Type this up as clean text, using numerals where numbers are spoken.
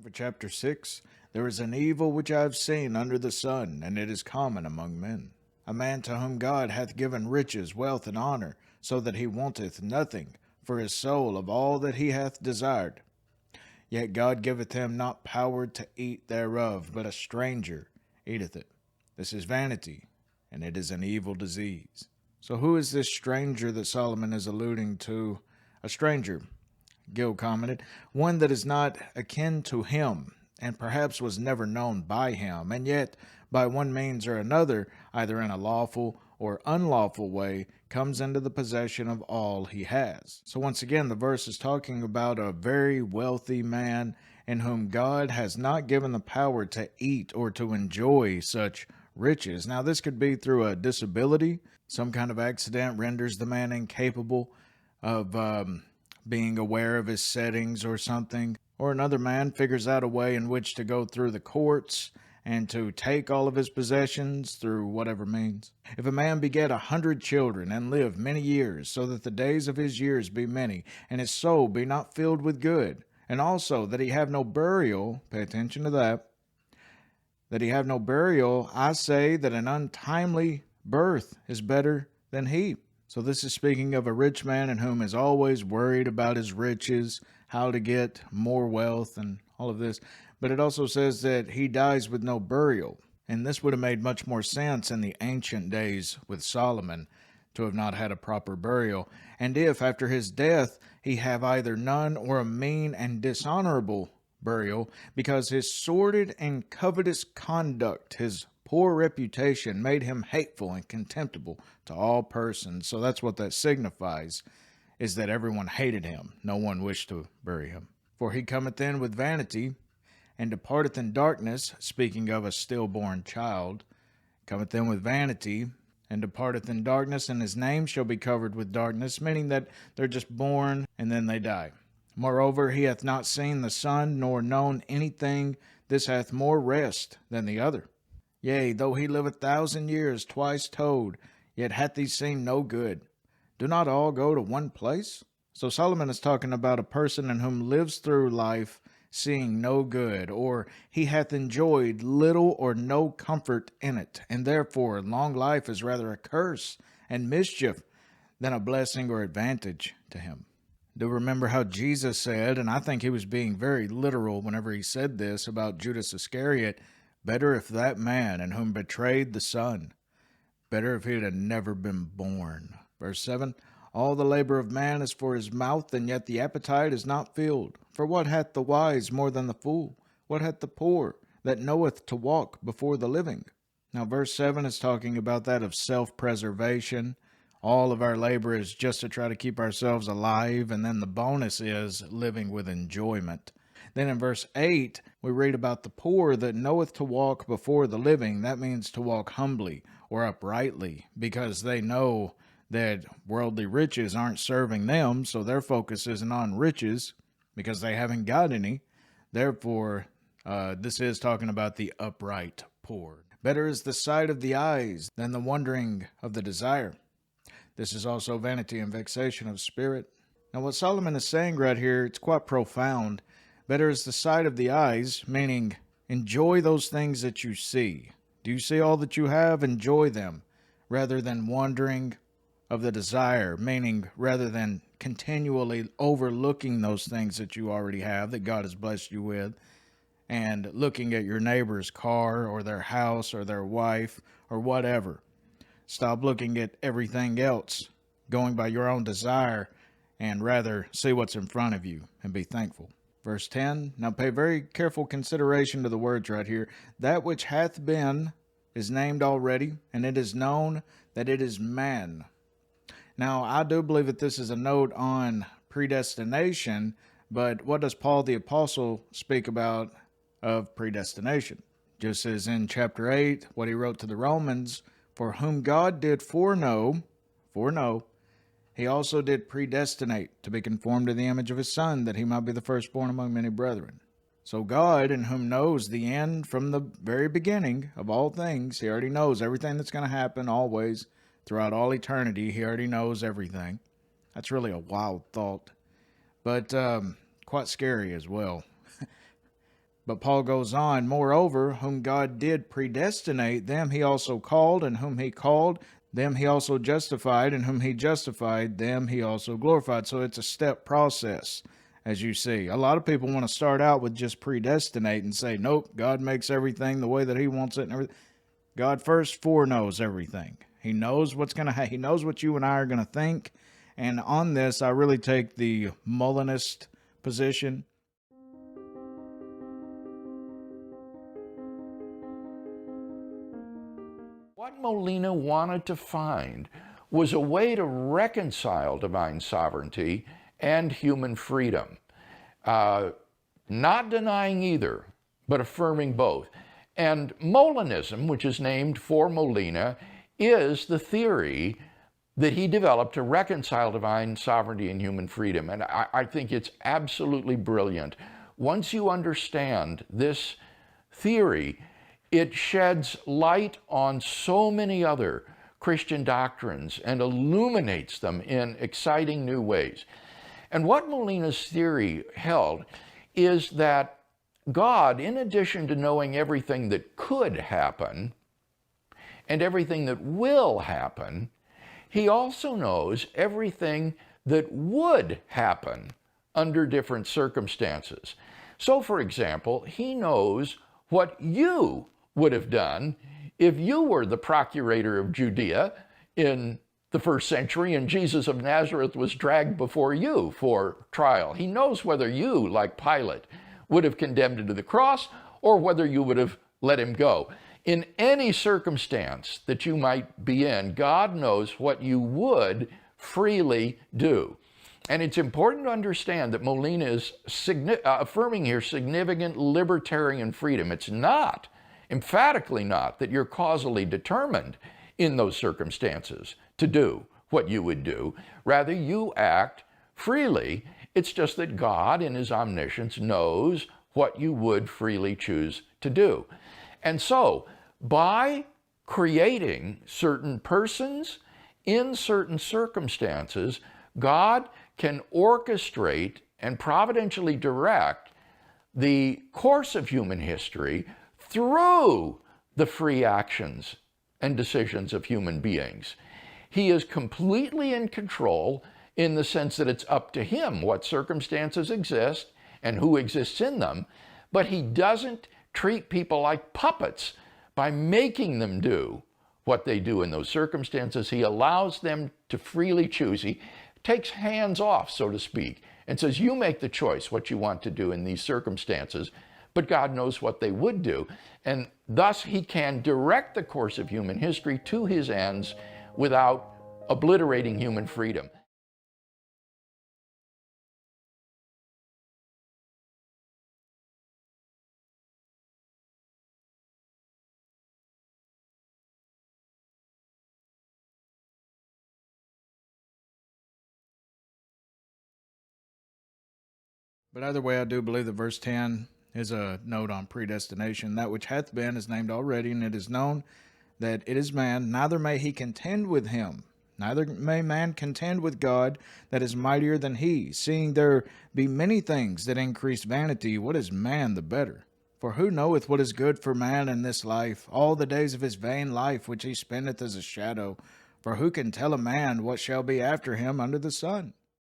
For chapter 6, there is an evil which I have seen under the sun, and it is common among men. A man to whom God hath given riches, wealth, and honor, so that he wanteth nothing for his soul of all that he hath desired. Yet God giveth him not power to eat thereof, but a stranger eateth it. This is vanity, and it is an evil disease. So who is this stranger that Solomon is alluding to? A stranger, Gil commented, one that is not akin to him, and perhaps was never known by him, and yet, by one means or another, either in a lawful or unlawful way, comes into the possession of all he has. So once again, the verse is talking about a very wealthy man in whom God has not given the power to eat or to enjoy such riches. Now, this could be through a disability. Some kind of accident renders the man incapable of being aware of his settings or something, or another man figures out a way in which to go through the courts and to take all of his possessions through whatever means. If a man beget 100 children and live many years, so that the days of his years be many, and his soul be not filled with good, and also that he have no burial, pay attention to that he have no burial, I say that an untimely birth is better than he. So this is speaking of a rich man in whom is always worried about his riches, how to get more wealth and all of this. But it also says that he dies with no burial. And this would have made much more sense in the ancient days with Solomon to have not had a proper burial. And if after his death he have either none or a mean and dishonorable burial, because his sordid and covetous conduct, his poor reputation, made him hateful and contemptible to all persons. So that's what that signifies, is that everyone hated him. No one wished to bury him. For he cometh in with vanity, and departeth in darkness, speaking of a stillborn child, cometh in with vanity, and departeth in darkness, and his name shall be covered with darkness, meaning that they're just born and then they die. Moreover, he hath not seen the sun, nor known anything. This hath more rest than the other. Yea, though he live 1,000 years, twice told, yet hath he seen no good. Do not all go to one place? So Solomon is talking about a person in whom lives through life seeing no good, or he hath enjoyed little or no comfort in it, and therefore long life is rather a curse and mischief than a blessing or advantage to him. Do remember how Jesus said, and I think he was being very literal whenever he said this about Judas Iscariot, better if that man in whom betrayed the Son, better if he had never been born. Verse 7, all the labor of man is for his mouth, and yet the appetite is not filled. For what hath the wise more than the fool? What hath the poor that knoweth to walk before the living? Now verse 7 is talking about that of self-preservation. All of our labor is just to try to keep ourselves alive, and then the bonus is living with enjoyment. Then in verse 8, we read about the poor that knoweth to walk before the living. That means to walk humbly or uprightly, because they know that worldly riches aren't serving them, so their focus isn't on riches because they haven't got any. Therefore, this is talking about the upright poor. Better is the sight of the eyes than the wondering of the desire. This is also vanity and vexation of spirit. Now what Solomon is saying right here, it's quite profound. Better is the sight of the eyes, meaning enjoy those things that you see. Do you see all that you have? Enjoy them, rather than wondering of the desire, meaning rather than continually overlooking those things that you already have, that God has blessed you with, and looking at your neighbor's car or their house or their wife or whatever. Stop looking at everything else, going by your own desire, and rather see what's in front of you and be thankful. Verse 10, now pay very careful consideration to the words right here. That which hath been is named already, and it is known that it is man. Now, I do believe that this is a note on predestination, but what does Paul the Apostle speak about of predestination? Just as in chapter 8, what he wrote to the Romans, for whom God did foreknow, he also did predestinate to be conformed to the image of his Son, that he might be the firstborn among many brethren. So God, in whom knows the end from the very beginning of all things, he already knows everything that's going to happen always, throughout all eternity. He already knows everything. That's really a wild thought, but quite scary as well. But Paul goes on, moreover, whom God did predestinate, them he also called, and whom he called, them he also justified, and whom he justified, them he also glorified. So it's a step process, as you see. A lot of people want to start out with just predestinate and say, nope, God makes everything the way that he wants it and everything. God first foreknows everything. He knows what's going to happen. He knows what you and I are going to think. And on this, I really take the Molinist position. What Molina wanted to find was a way to reconcile divine sovereignty and human freedom, not denying either, but affirming both. And Molinism, which is named for Molina, is the theory that he developed to reconcile divine sovereignty and human freedom. And I think it's absolutely brilliant. Once you understand this theory, it sheds light on so many other Christian doctrines and illuminates them in exciting new ways. And what Molina's theory held is that God, in addition to knowing everything that could happen and everything that will happen, he also knows everything that would happen under different circumstances. So, for example, he knows what you would have done if you were the procurator of Judea in the first century and Jesus of Nazareth was dragged before you for trial. He knows whether you, like Pilate, would have condemned him to the cross or whether you would have let him go. In any circumstance that you might be in, God knows what you would freely do. And it's important to understand that Molina is affirming here significant libertarian freedom. It's not, emphatically not, that you're causally determined in those circumstances to do what you would do. Rather, you act freely. It's just that God, in his omniscience, knows what you would freely choose to do. And so, by creating certain persons in certain circumstances, God can orchestrate and providentially direct the course of human history through the free actions and decisions of human beings. He is completely in control in the sense that it's up to him what circumstances exist and who exists in them, but he doesn't treat people like puppets by making them do what they do in those circumstances. He allows them to freely choose. He takes hands off, so to speak, and says, you make the choice what you want to do in these circumstances, but God knows what they would do. And thus he can direct the course of human history to his ends without obliterating human freedom. But either way, I do believe that verse 10 is a note on predestination. That which hath been is named already, and it is known that it is man, neither may he contend with him. Neither may man contend with God that is mightier than he. Seeing there be many things that increase vanity, what is man the better? For who knoweth what is good for man in this life? All the days of his vain life which he spendeth as a shadow. For who can tell a man what shall be after him under the sun?